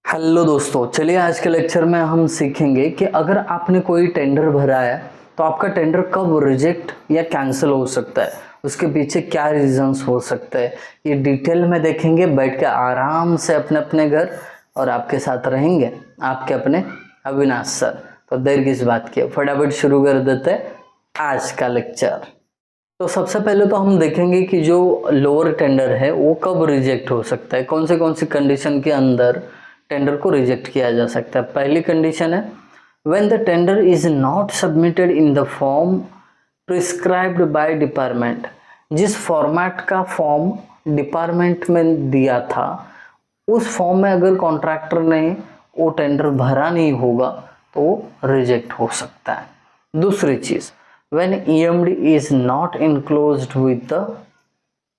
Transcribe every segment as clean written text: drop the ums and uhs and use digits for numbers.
Hello दोस्तों, चलिए आज के लेक्चर में हम सीखेंगे कि अगर आपने कोई टेंडर भरा है तो आपका टेंडर कब रिजेक्ट या कैंसिल हो सकता है, उसके पीछे क्या रीजंस हो सकते हैं। ये डिटेल में देखेंगे बैठ के आराम से अपने अपने घर, और आपके साथ रहेंगे आपके अपने अविनाश सर। तो देर किस बात की, फटाफट शुरू कर देते हैं आज का लेक्चर। तो सबसे पहले तो हम देखेंगे कि जो लोअर टेंडर है वो कब रिजेक्ट हो सकता है, कौन से कंडीशन के अंदर टेंडर को रिजेक्ट किया जा सकता है। पहली कंडीशन है when the tender is not submitted in the form prescribed by department. जिस फॉर्मेट का फॉर्म डिपार्टमेंट में दिया था उस फॉर्म में अगर कॉन्ट्रैक्टर ने वो टेंडर भरा नहीं होगा तो रिजेक्ट हो सकता है। दूसरी चीज, when EMD is not enclosed with the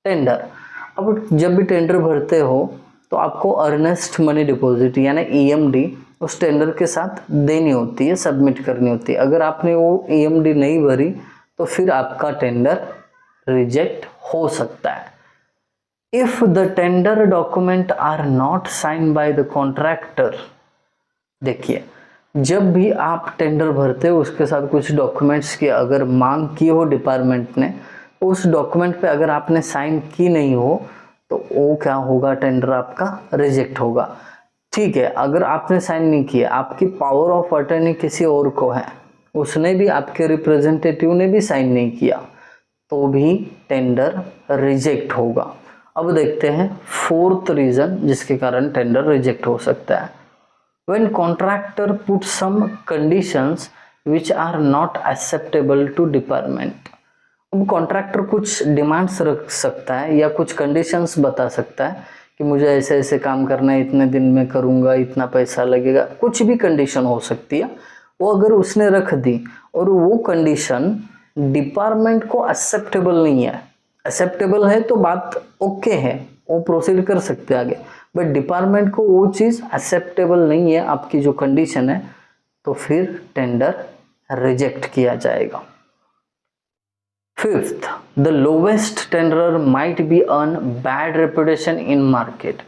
tender। अब जब भी टेंडर भरते हो तो आपको अर्नेस्ट मनी डिपॉजिट यानी EMD उस टेंडर के साथ देनी होती है, सबमिट करनी होती है। अगर आपने वो EMD नहीं भरी तो फिर आपका टेंडर रिजेक्ट हो सकता है। If the tender document are not sign by the contractor. देखिए, जब भी आप टेंडर भरते हो उसके साथ कुछ डॉक्यूमेंट्स की अगर मांग की हो डिपार्टमेंट ने, तो उस डॉक्यूमेंट पे अगर आपने साइन की नहीं हो तो वो क्या होगा, टेंडर आपका रिजेक्ट होगा। ठीक है, अगर आपने साइन नहीं किया, आपकी पावर ऑफ अटर्नी किसी और को है, उसने भी, आपके रिप्रेजेंटेटिव ने भी साइन नहीं किया, तो भी टेंडर रिजेक्ट होगा। अब देखते हैं फोर्थ रीजन जिसके कारण टेंडर रिजेक्ट हो सकता है। When contractor puts some conditions which are not acceptable to department। अब कॉन्ट्रैक्टर कुछ डिमांड्स रख सकता है या कुछ कंडीशंस बता सकता है कि मुझे ऐसे ऐसे काम करना है, इतने दिन में करूँगा, इतना पैसा लगेगा, कुछ भी कंडीशन हो सकती है। वो अगर उसने रख दी और वो कंडीशन डिपार्टमेंट को एक्सेप्टेबल नहीं है, एक्सेप्टेबल है तो बात ओके है, वो प्रोसीड कर सकते हैं आगे, बट डिपार्टमेंट को वो चीज़ एक्सेप्टेबल नहीं है आपकी जो कंडीशन है, तो फिर टेंडर रिजेक्ट किया जाएगा। Fifth, the lowest tender might be earn bad reputation in market.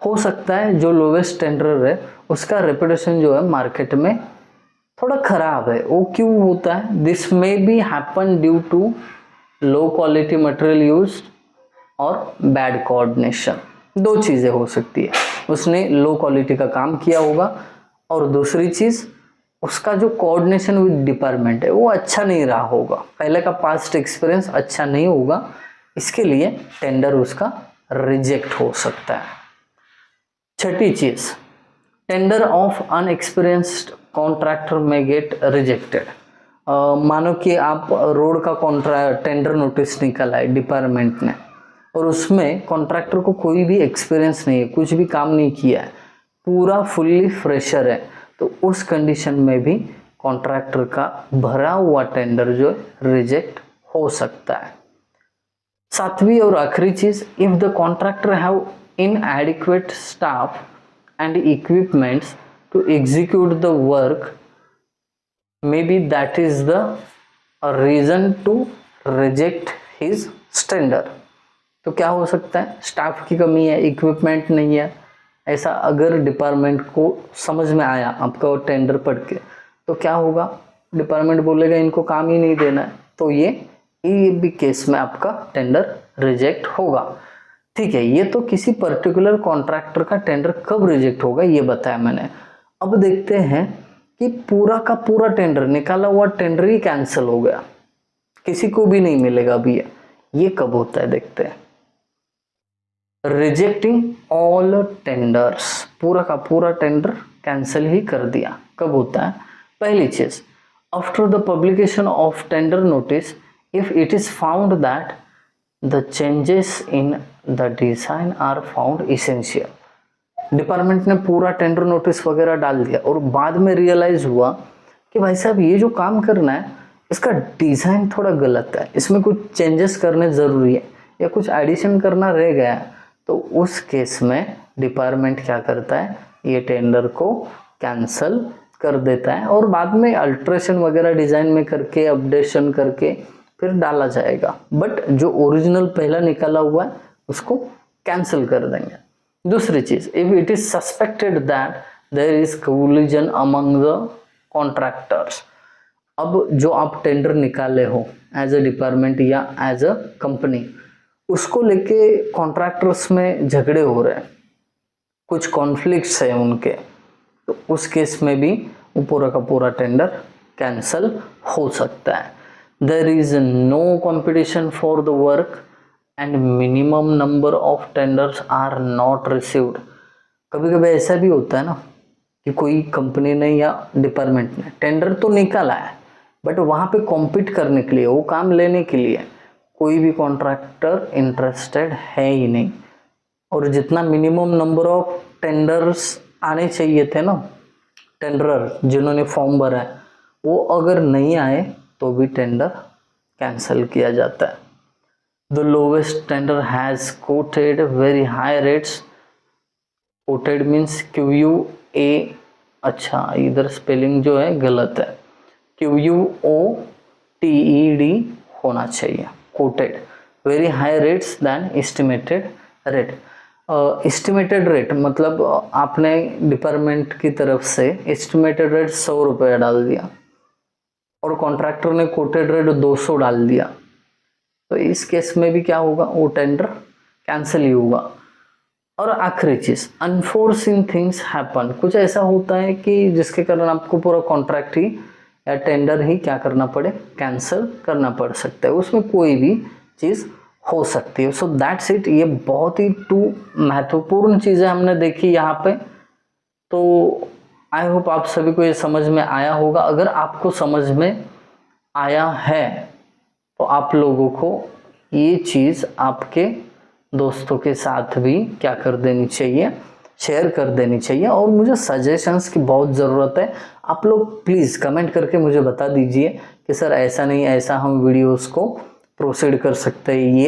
हो सकता है जो लोवेस्ट टेंडर है उसका रेपुटेशन जो है मार्केट में थोड़ा खराब है। वो क्यों होता है? This may be happen due to low quality material use और बैड कोऑर्डिनेशन। दो चीज़ें हो सकती है, उसने लो क्वालिटी का काम किया होगा और दूसरी चीज़ उसका जो कोऑर्डिनेशन विद डिपार्टमेंट है वो अच्छा नहीं रहा होगा, पहले का पास्ट एक्सपीरियंस अच्छा नहीं होगा, इसके लिए टेंडर उसका रिजेक्ट हो सकता है। छठी चीज़, टेंडर ऑफ अनएक्सपीरियंस्ड कॉन्ट्रैक्टर में गेट रिजेक्टेड। मानो कि आप रोड का टेंडर नोटिस निकाला है डिपार्टमेंट ने और उसमें कॉन्ट्रैक्टर को कोई भी एक्सपीरियंस नहीं है, कुछ भी काम नहीं किया है, पूरा फुल्ली फ्रेशर है, तो उस कंडीशन में भी कॉन्ट्रैक्टर का भरा हुआ टेंडर जो रिजेक्ट हो सकता है। सातवीं और आखिरी चीज, if the contractor have inadequate staff and equipments to execute the work, maybe that is the reason to reject his tender. तो क्या हो सकता है? स्टाफ की कमी है, इक्विपमेंट नहीं है, ऐसा अगर डिपार्टमेंट को समझ में आया आपका टेंडर पढ़ के, तो क्या होगा, डिपार्टमेंट बोलेगा इनको काम ही नहीं देना है, तो ये भी केस में आपका टेंडर रिजेक्ट होगा। ठीक है, ये तो किसी पर्टिकुलर कॉन्ट्रैक्टर का टेंडर कब रिजेक्ट होगा ये बताया मैंने। अब देखते हैं कि पूरा का पूरा टेंडर, निकाला हुआ टेंडर ही कैंसिल हो गया, किसी को भी नहीं मिलेगा अभी, ये कब होता है देखते हैं। रिजेक्टिंग ऑल टेंडर्स, पूरा का पूरा टेंडर कैंसिल ही कर दिया, कब होता है? पहली चीज, after the publication of tender notice, if it is found that the changes in the design are found essential. Department ने पूरा टेंडर नोटिस वगैरह डाल दिया और बाद में रियलाइज हुआ कि भाई साहब ये जो काम करना है इसका डिजाइन थोड़ा गलत है, इसमें कुछ चेंजेस करने जरूरी है या कुछ एडिशन करना रह गया है, तो उस केस में डिपार्टमेंट क्या करता है, ये टेंडर को कैंसल कर देता है और बाद में अल्ट्रेशन वगैरह डिज़ाइन में करके अपडेशन करके फिर डाला जाएगा, बट जो ओरिजिनल पहला निकाला हुआ है उसको कैंसिल कर देंगे। दूसरी चीज, if it is suspected that there is collusion among the contractors, अब जो आप टेंडर निकाले हो एज अ डिपार्टमेंट या एज अ कंपनी, उसको लेके कॉन्ट्रैक्टर्स में झगड़े हो रहे हैं, कुछ कॉन्फ्लिक्ट्स है उनके, तो उस केस में भी वो पूरा का पूरा टेंडर कैंसल हो सकता है। There is no competition for the work and minimum number of tenders are not received. कभी कभी ऐसा भी होता है ना कि कोई कंपनी ने या डिपार्टमेंट ने टेंडर तो निकाला है, बट वहाँ पे कॉम्पीट करने के लिए, वो काम लेने के लिए कोई भी कॉन्ट्रैक्टर इंटरेस्टेड है ही नहीं, और जितना मिनिमम नंबर ऑफ टेंडर्स आने चाहिए थे ना, टेंडरर जिन्होंने फॉर्म भरा है, वो अगर नहीं आए तो भी टेंडर कैंसिल किया जाता है। The lowest tender has coated very high rates, coated means QUA, अच्छा इधर स्पेलिंग जो है गलत है, QUOTED होना चाहिए, quoted very high rates than estimated rate. Estimated rate मतलब आपने डिपार्टमेंट की तरफ से एस्टिमेटेड रेट 100 रुपये डाल दिया और कॉन्ट्रैक्टर ने कोटेड रेट 200 डाल दिया, तो इस केस में भी क्या होगा, वो टेंडर कैंसिल ही होगा। और आखिरी चीज, अनफोर्सिन थिंग्स हैपन, कुछ ऐसा होता है कि जिसके कारण आपको पूरा कॉन्ट्रैक्ट ही या टेंडर ही क्या करना पड़े, कैंसिल करना पड़ सकता है, उसमें कोई भी चीज़ हो सकती है। सो दैट्स इट, ये बहुत ही 2 महत्वपूर्ण चीज़ें हमने देखी यहाँ पे। तो आई होप आप सभी को ये समझ में आया होगा। अगर आपको समझ में आया है तो आप लोगों को ये चीज़ आपके दोस्तों के साथ भी क्या कर देनी चाहिए, शेयर कर देनी चाहिए। और मुझे सजेशंस की बहुत ज़रूरत है, आप लोग प्लीज़ कमेंट करके मुझे बता दीजिए कि सर ऐसा नहीं, ऐसा हम वीडियोस को प्रोसीड कर सकते हैं, ये